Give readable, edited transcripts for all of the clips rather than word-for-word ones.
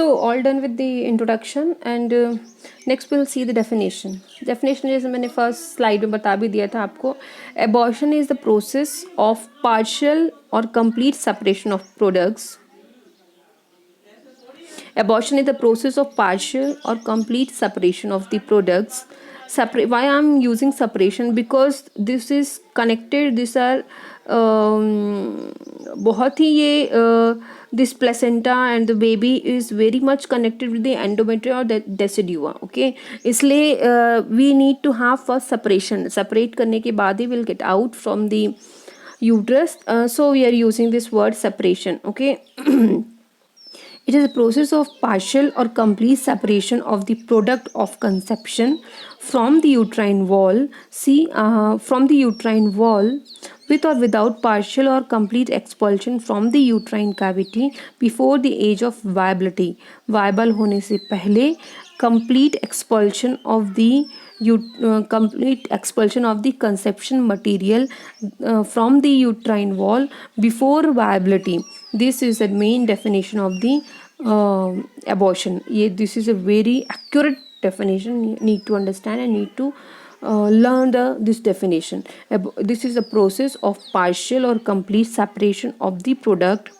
So all done with the introduction, and next we'll see the definition. Definition जैसे मैंने first slide में बता भी दिया था आपको. Abortion is the process of partial or complete separation of products. Abortion is the process of partial or complete separation of the products. Why I'm using separation? Because this is connected. These are बहुत ही ये this placenta and the baby is very much connected with the endometrium or the decidua. Okay, इसलिए we need to have first separation. Separate करने के बाद ही will get out from the uterus. So we are using this word separation. Okay. It is a process of partial or complete separation of the product of conception from the uterine wall. See, from the uterine wall, with or without partial or complete expulsion from the uterine cavity before the age of viability. Viable होने से पहले complete expulsion of the complete expulsion of the conception material from the uterine wall before viability. This is the main definition of the abortion. This is a very accurate definition. You need to understand and need to learn this definition. This is a process of partial or complete separation of the product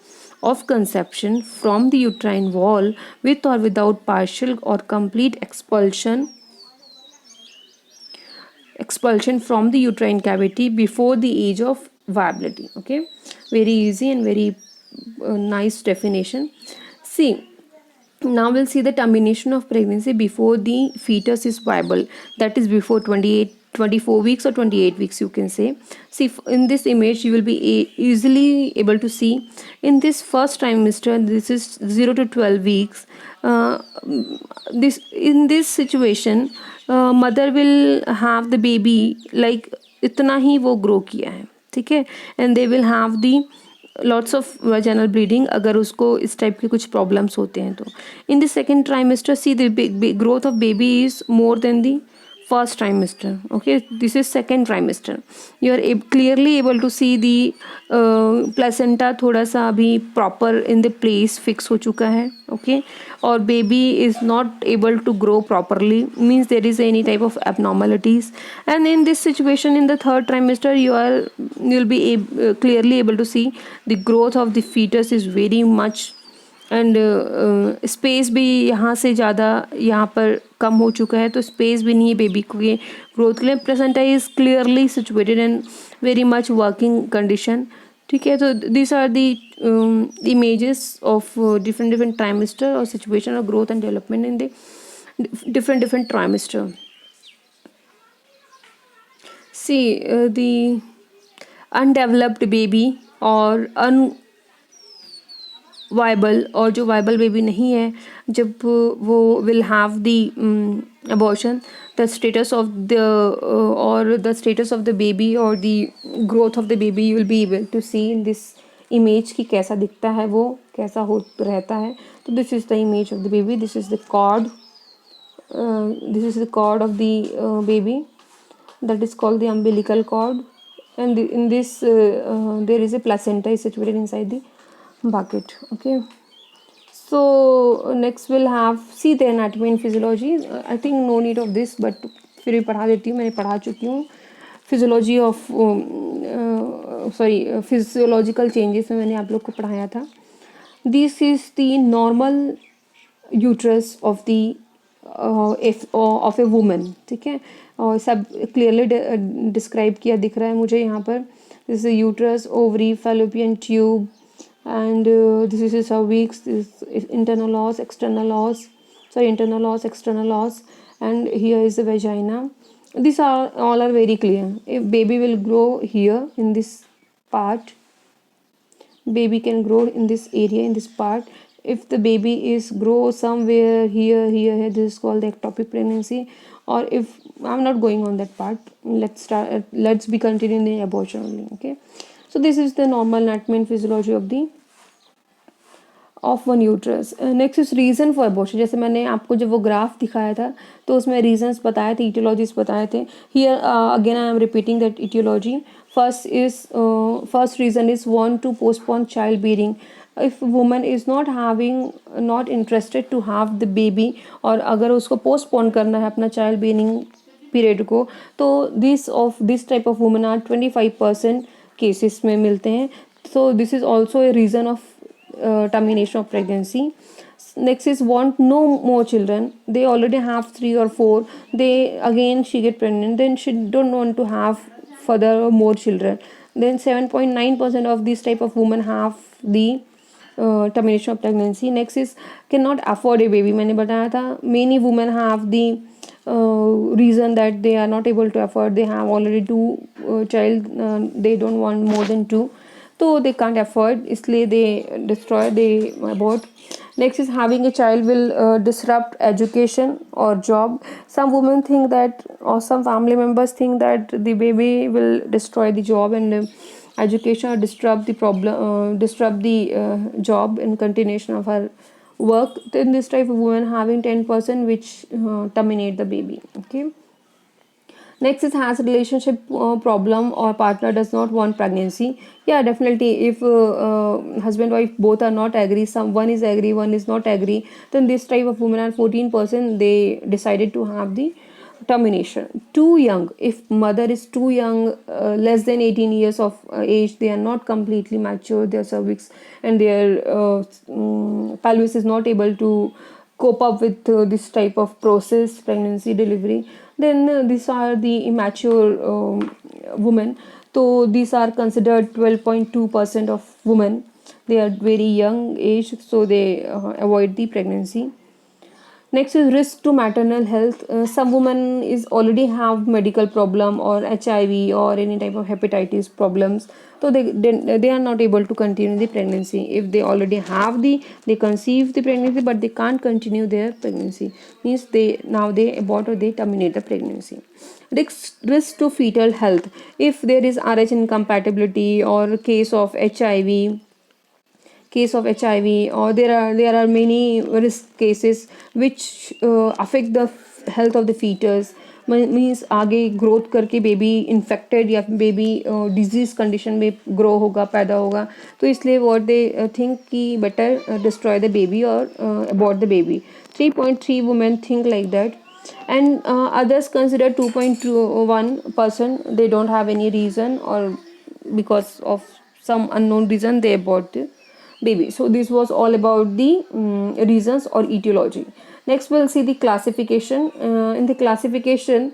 of conception from the uterine wall with or without partial or complete expulsion from the uterine cavity before the age of viability. Okay, very easy and very nice definition. See, now we'll see the termination of pregnancy before the fetus is viable, that is before 24 weeks or 28 weeks, you can say. See, in this image you will be easily able to see in this first trimester, this is 0 to 12 weeks. In this situation, mother will have the baby like इतना ही वो grow किया है, ठीक है, and they will have the lots of vaginal bleeding अगर उसको इस type के कुछ प्रॉब्लम्स होते हैं तो. In the second trimester see the growth of baby is more than the first trimester. Okay, this is second trimester. You are clearly able to see the placenta थोड़ा सा अभी proper in the place fix हो चुका है. Okay, और baby is not able to grow properly, means there is any type of abnormalities. And in this situation, in the third trimester, you'll be clearly able to see the growth of the fetus is very much, and space भी यहाँ से ज़्यादा यहाँ पर कम हो चुका है, तो स्पेस भी नहीं है बेबी के ग्रोथ के लिए. Placenta is clearly situated and very much working condition. ठीक है, तो this are the images of different trimester और situation of growth and development in the different trimester. See the undeveloped baby और viable, और जो viable baby नहीं है, जब वो will have the abortion, the status of the और the status of the baby और the growth of the baby you will be able to see in this image कि कैसा दिखता है, वो कैसा हो रहता है. तो this is the image of the baby. This is the cord. This is the cord of the baby, that is called the umbilical cord, and in this there is a placenta is situated inside the bucket. Okay, so next we'll have see the anatomy and physiology. I think no need of this, but फिर भी पढ़ा देती हूँ, मैंने पढ़ा चुकी हूँ. Physiology of physiological changes में मैंने आप लोग को पढ़ाया था. This is the normal uterus of the of a woman. ठीक है, और सब क्लियरली डिस्क्राइब किया दिख रहा है मुझे यहाँ पर. This is uterus, ovary, fallopian tube, and this is cervix, this is internal os, external os, internal os, external os, and here is the vagina. These are all are very clear. If baby will grow here in this part, baby can grow in this area, in this part. If the baby is grow somewhere here, this is called the ectopic pregnancy. Or if I'm not going on that part, let's be continuing the abortion only. Okay, so this is the normal anatomy and physiology of one uterus. Next is reason for abortion. जैसे मैंने आपको जब वो graph दिखाया था तो उसमें reasons बताए थे, etiologies बताए थे. Here again I am repeating that etiology. First reason is want to postpone childbearing. if woman is not interested to have the baby, और अगर उसको postpone करना है अपना child bearing period को, तो this type of women are 25% cases में मिलते हैं. So this is also a reason of termination of pregnancy. Next is want no more children. They already have 3 or 4. She get pregnant, then she don't want to have further more children. Then 7.9% of this type of women have the termination of pregnancy. Next is cannot afford a baby. मैंने बताया था many women have the reason that they are not able to afford. They have already 2 child. They don't want more than 2. So they can't afford, इसलिए they destroy, they abort. Next is having a child will disrupt education or job. Some women think that, or some family members think that the baby will destroy the job and education, or disrupt the job and continuation of her work. Then this type of women having 10% which terminate the baby. Okay. Next is has relationship problem or partner does not want pregnancy. Yeah, definitely. If husband wife both are not agree, one is agree, one is not agree, then this type of women are 14%. They decided to have the termination. Too young. If mother is too young, less than 18 years of age, they are not completely mature. Their cervix and their pelvis is not able to cope up with this type of process, pregnancy, delivery, then these are the immature women. So these are considered 12.2% of women. They are very young age, so they avoid the pregnancy. Next is risk to maternal health. Some women is already have medical problem or HIV or any type of hepatitis problems, so they are not able to continue the pregnancy. If they already have they conceive the pregnancy but they can't continue their pregnancy, means they abort or they terminate the pregnancy. Risk to fetal health. If there is RH incompatibility or case of HIV, or there are many risk cases which affect the health of the fetus. Means आगे growth करके baby infected या baby disease condition में grow होगा, पैदा होगा, तो इसलिए what they think कि बेटर डिस्ट्रॉय द बेबी और abort the baby. 3.3 women think like that, and others consider 2.1%. They don't have any reason, or because of some unknown reason they abort the baby. So this was all about the reasons or etiology. Next we'll see the classification. In the classification,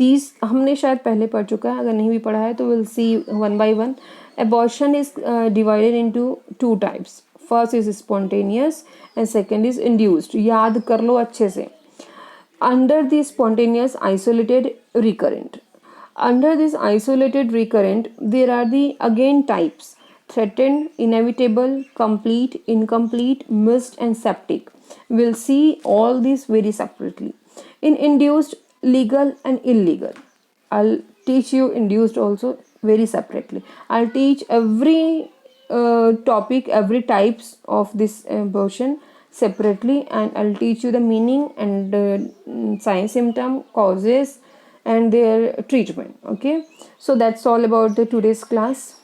these हमने शायद पहले पढ़ चुका है, अगर नहीं भी पढ़ा है तो we'll see one by one. Abortion is divided into 2 types. First is spontaneous and second is induced. याद कर लो अच्छे से. Under the spontaneous, isolated, recurrent. Under this isolated recurrent, there are the again types: threatened, inevitable, complete, incomplete, missed, and septic. We'll see all these very separately. In induced, legal and illegal. I'll teach you induced also very separately. I'll teach every topic, every types of this abortion separately, and I'll teach you the meaning and sign, symptom, causes, and their treatment. Okay, so that's all about the today's class.